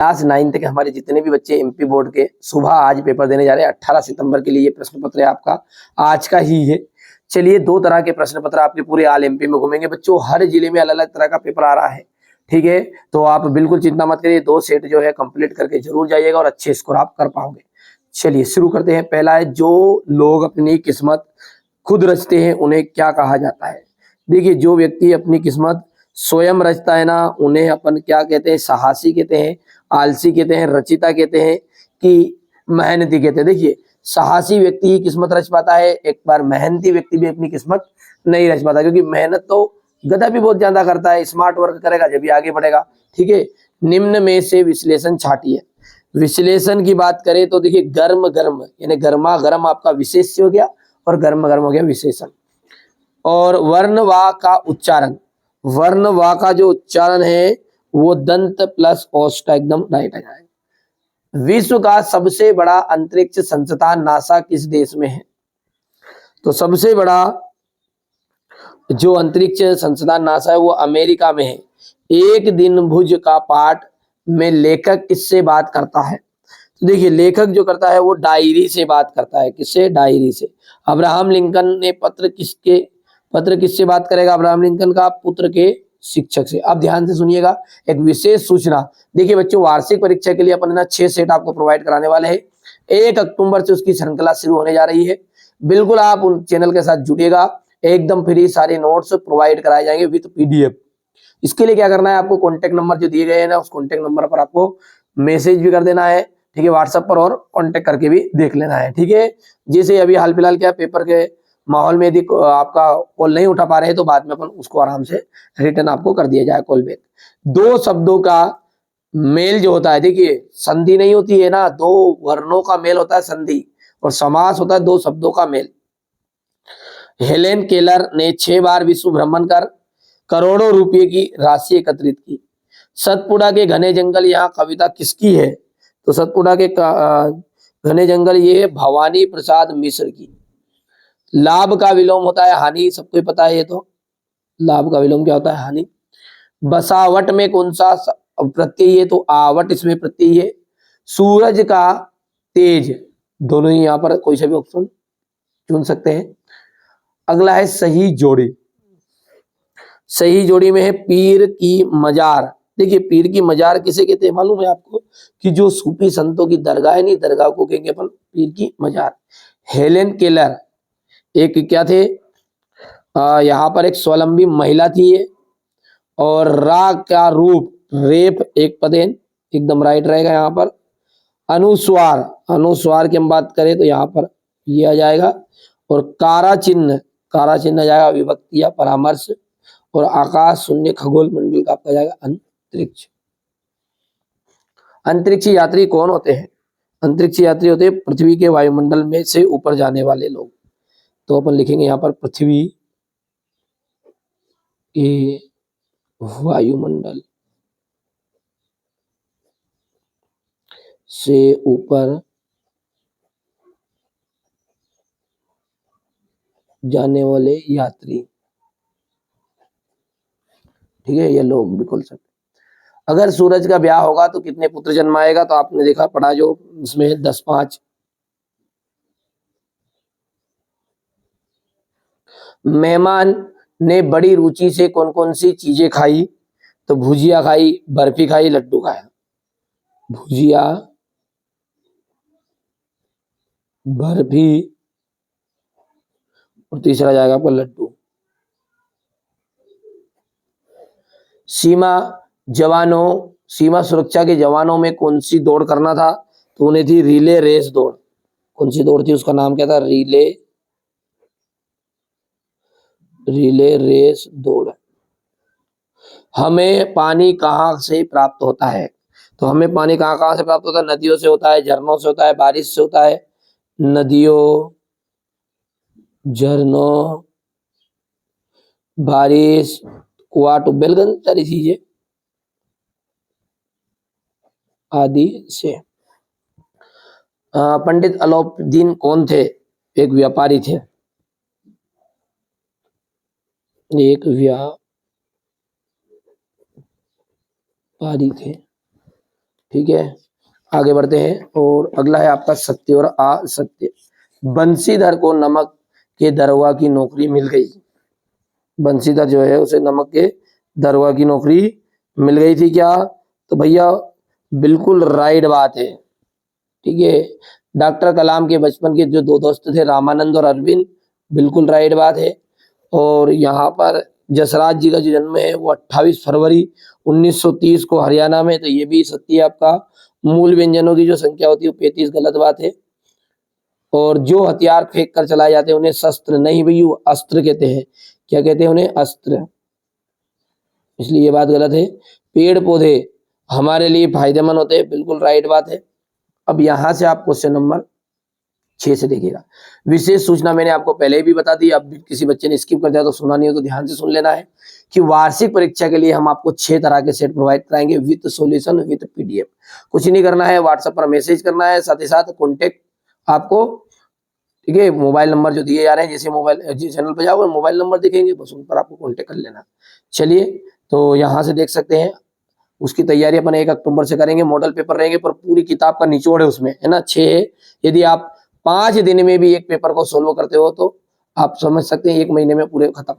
Class 9 तक हमारे जितने भी बच्चे एमपी बोर्ड के सुबह आज पेपर देने जा रहे हैं 18 सितंबर के लिए ये प्रश्न पत्र है आपका आज का ही है। चलिए 2 तरह के प्रश्न पत्र आपके पूरे ऑल एमपी में घूमेंगे बच्चों, हर जिले में अलग अलग तरह का पेपर आ रहा है, ठीक है। तो आप बिल्कुल चिंता मत करिए, 2 सेट जो है कंप्लीट करके जरूर जाइएगा और अच्छे स्कोर आप कर पाओगे। चलिए शुरू करते हैं। पहला है, जो लोग अपनी किस्मत खुद रचते हैं उन्हें क्या कहा जाता है। देखिए, जो व्यक्ति अपनी किस्मत स्वयं रचता है ना, उन्हें अपन क्या कहते हैं, साहसी कहते हैं, आलसी कहते हैं, रचिता कहते हैं कि मेहनती कहते हैं। देखिए, साहसी व्यक्ति ही किस्मत रच पाता है, एक बार मेहनती व्यक्ति भी अपनी किस्मत नहीं रच पाता, क्योंकि मेहनत तो गधा भी बहुत ज्यादा करता है, स्मार्ट वर्क करेगा जब भी आगे बढ़ेगा, ठीक है। निम्न में से विश्लेषण छाटिए। विश्लेषण की बात करें तो देखिए, गर्म गर्म यानी गर्मा गर्म आपका विशेष्य हो गया और गर्म गर्म हो गया विशेषण। और वर्ण वा का उच्चारण, वर्ण वा का जो उच्चारण है वो दंत प्लस ओष्ठ एकदम राइट आ जाएगा। विश्व का सबसे बड़ा अंतरिक्ष संस्थान नासा किस देश में है। तो सबसे बड़ा जो अंतरिक्ष संस्थान नासा है वो अमेरिका में है। एक दिन भुज का पाठ में लेखक किससे बात करता है। तो देखिए, लेखक जो करता है वो डायरी से बात करता है। किससे? डायरी से। अब्राहम लिंकन ने पत्र किससे बात करेगा? अब्राहम लिंकन का पुत्र के शिक्षक से। अब ध्यान से सुनिएगा, एक विशेष सूचना। देखिए बच्चों, वार्षिक परीक्षा के लिए अपन ना 6 सेट आपको प्रोवाइड कराने वाले हैं। 1 अक्टूबर से उसकी श्रृंखला शुरू होने जा रही है। बिल्कुल आप उन चैनल के साथ जुड़िएगा, एकदम फ्री सारे नोट्स प्रोवाइड कराए जाएंगे विद पीडीएफ। इसके लिए क्या करना है, आपको कॉन्टेक्ट नंबर जो दिए गए हैं ना, उस कॉन्टेक्ट नंबर पर आपको मैसेज भी कर देना है, ठीक है, व्हाट्सएप पर, और कांटेक्ट करके भी देख लेना है, ठीक है। जैसे अभी हाल फिलहाल क्या पेपर के माहौल में यदि आपका कॉल नहीं उठा पा रहे हैं तो बाद में अपन उसको आराम से रिटर्न आपको कर दिया जाए कॉल बैक। 2 शब्दों का मेल जो होता है, देखिए संधि नहीं होती है ना, 2 वर्णों का मेल होता है संधि, और समास होता है 2 शब्दों का मेल। हेलेन केलर ने 6 बार विश्व भ्रमण कर करोड़ों रुपए की राशि एकत्रित की। सतपुड़ा के घने जंगल, यहाँ कविता किसकी है। तो सतपुड़ा के घने जंगल ये है भवानी प्रसाद मिश्र की। लाभ का विलोम होता है हानि, सबको ही पता है ये तो। लाभ का विलोम क्या होता है? हानि। बसावट में कौन सा प्रत्यय है? तो आवट इसमें प्रत्यय है। सूरज का तेज, दोनों ही यहाँ पर कोई सा भी ऑप्शन चुन सकते हैं। अगला है सही जोड़ी। सही जोड़ी में है पीर की मजार। देखिए, पीर की मजार किसे कहते हैं मालूम है आपको? कि जो सूफी संतों की दरगाह है, नहीं, दरगाह को कहेंगे अपन पीर की मजार। हेलेन केलर एक क्या थे, यहाँ पर एक स्वावलंबी महिला थी ये। और रा का रूप रेप एक पदेन, एकदम राइट रहेगा यहाँ पर। अनुस्वार, अनुस्वार की हम बात करें तो यहाँ पर ये आ जाएगा। और कारा चिन्ह आ जाएगा विभक्ति या परामर्श। और आकाश शून्य खगोल मंडल का आपका जाएगा अंतरिक्ष। अंतरिक्ष यात्री कौन होते हैं? अंतरिक्ष यात्री होते हैं पृथ्वी के वायुमंडल में से ऊपर जाने वाले लोग। तो अपन लिखेंगे यहाँ पर पृथ्वी के वायुमंडल से ऊपर जाने वाले यात्री, ठीक है, ये लोग बिल्कुल सब। अगर सूरज का ब्याह होगा तो कितने पुत्र जन्माएगा? तो आपने देखा पढ़ा जो इसमें 10-5। मेहमान ने बड़ी रुचि से कौन कौन सी चीजें खाई? तो भुजिया खाई, बर्फी खाई, लड्डू खाया। भुजिया, बर्फी, और तीसरा जाएगा आपका लड्डू। सीमा सुरक्षा के जवानों में कौन सी दौड़ करना था? तो उन्हें थी रिले रेस दौड़। कौन सी दौड़ थी, उसका नाम क्या था? रिले रेस दौड़। हमें पानी कहाँ से प्राप्त होता है? तो हमें पानी कहाँ कहाँ से प्राप्त होता है? नदियों से होता है, झरनों से होता है, बारिश से होता है। नदियों, झरनों, बारिश, कुआं, ट्यूबवेल, सारी चीजें आदि से। पंडित अलाउद्दीन कौन थे? एक व्यापारी थे। एक व्यापारी थे। ठीक है, आगे बढ़ते हैं। और अगला है आपका सत्य और असत्य। बंशीधर को नमक के दरोगा की नौकरी मिल गई। बंशीधर जो है उसे नमक के दरोगा की नौकरी मिल गई थी क्या? तो भैया बिल्कुल राइट बात है। ठीक है, डॉक्टर कलाम के बचपन के जो दो दोस्त थे रामानंद और अरविंद, बिल्कुल राइट बात है। और यहाँ पर जसराज जी का जो जन्म है वो 28 फरवरी 1930 को हरियाणा में, तो ये भी सत्य है आपका। मूल व्यंजनों की जो संख्या होती है वो 35, गलत बात है। और जो हथियार फेंक कर चलाए जाते हैं उन्हें शस्त्र नहीं भैया, अस्त्र कहते हैं। क्या कहते हैं उन्हें? अस्त्र। इसलिए ये बात गलत है। पेड़ पौधे हमारे लिए फायदेमंद होते हैं, बिल्कुल राइट बात है। अब यहां से आप क्वेश्चन नंबर 6 से देखिएगा। विशेष सूचना मैंने आपको पहले भी बता दी, अब किसी बच्चे ने स्किप कर दिया तो सुना नहीं हो तो ध्यान से सुन लेना है कि वार्षिक परीक्षा के लिए हम आपको 6 तरह के सेट प्रोवाइड कराएंगे विद सॉल्यूशन विद पीडीएफ। कुछ नहीं करना है, व्हाट्सएप पर मैसेज करना है, साथ ही साथ कॉन्टेक्ट आपको, ठीक है, मोबाइल नंबर जो दिए जा रहे हैं, जैसे मोबाइल जिस चैनल पर जाओगे मोबाइल नंबर दिखेंगे, बस उन पर आपको कॉन्टेक्ट कर लेना। चलिए, तो यहाँ से देख सकते हैं उसकी तैयारी अपन 1 अक्टूबर से करेंगे। मॉडल पेपर रहेंगे पर पूरी किताब का निचोड़ है उसमें, है ना, 6 है। यदि आप 5 दिन में भी एक पेपर को सोल्व करते हो तो आप समझ सकते हैं 1 महीने में पूरे खत्म।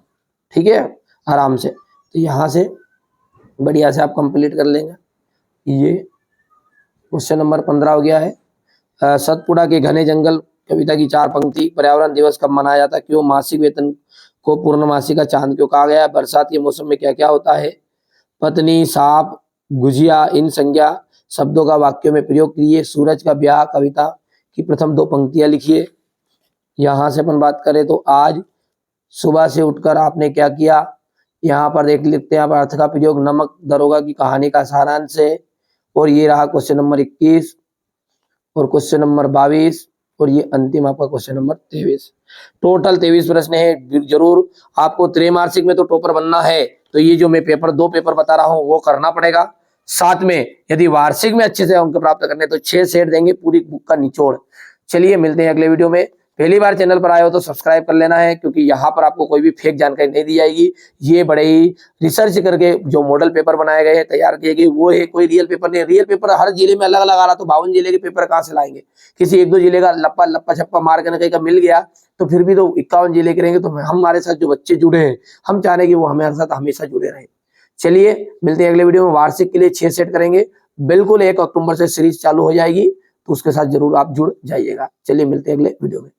ठीक है, आराम से। तो यहाँ से बढ़िया से आप कंप्लीट कर लेंगे। ये क्वेश्चन नंबर 15 हो गया है। सतपुड़ा के घने जंगल कविता की 4 पंक्ति। पर्यावरण दिवस कब मनाया जाता है? क्यों? मासिक वेतन को पूर्णमासी का चांद क्यों कहा गया? बरसात के मौसम में क्या क्या होता है? पत्नी, सांप, गुजिया, इन संज्ञा शब्दों का वाक्यों में प्रयोग कीजिए। सूरज का ब्याह कविता की प्रथम 2 पंक्तियां लिखिए। यहाँ से अपन बात करें तो आज सुबह से उठकर आपने क्या किया? यहाँ पर देख लिखते हैं आप अर्थ का प्रयोग। नमक दरोगा की कहानी का सारांश है। और ये रहा क्वेश्चन नंबर 21 और क्वेश्चन नंबर 22 और ये अंतिम आपका क्वेश्चन नंबर 23। टोटल 23 प्रश्न है। जरूर आपको त्रैमासिक में तो टॉपर बनना है, तो ये जो मैं 2 पेपर बता रहा हूँ वो करना पड़ेगा। साथ में यदि वार्षिक में अच्छे से अंक प्राप्त करने तो 6 सेट देंगे पूरी बुक का निचोड़। चलिए मिलते हैं अगले वीडियो में। पहली बार चैनल पर आए हो तो सब्सक्राइब कर लेना है, क्योंकि यहाँ पर आपको कोई भी फेक जानकारी नहीं दी जाएगी। ये बड़े ही रिसर्च करके जो मॉडल पेपर बनाए गए हैं, तैयार किए गए, वो है, कोई रियल पेपर नहीं। रियल पेपर हर जिले में अलग अलग आ रहा, तो 52 जिले के पेपर कहाँ से लाएंगे? किसी 1-2 जिले का लप्पा छप्पा मार के कहीं का मिल गया तो फिर भी तो 51 जिले के रहेंगे। तो हमारे साथ जो बच्चे जुड़े हैं, हम चाह रहे हैं कि वो हमारे साथ हमेशा जुड़े रहे। चलिए मिलते हैं अगले वीडियो में। वार्षिक के लिए 6 सेट करेंगे, बिल्कुल 1 अक्टूबर से सीरीज चालू हो जाएगी, तो उसके साथ जरूर आप जुड़ जाइएगा। चलिए मिलते हैं अगले वीडियो में।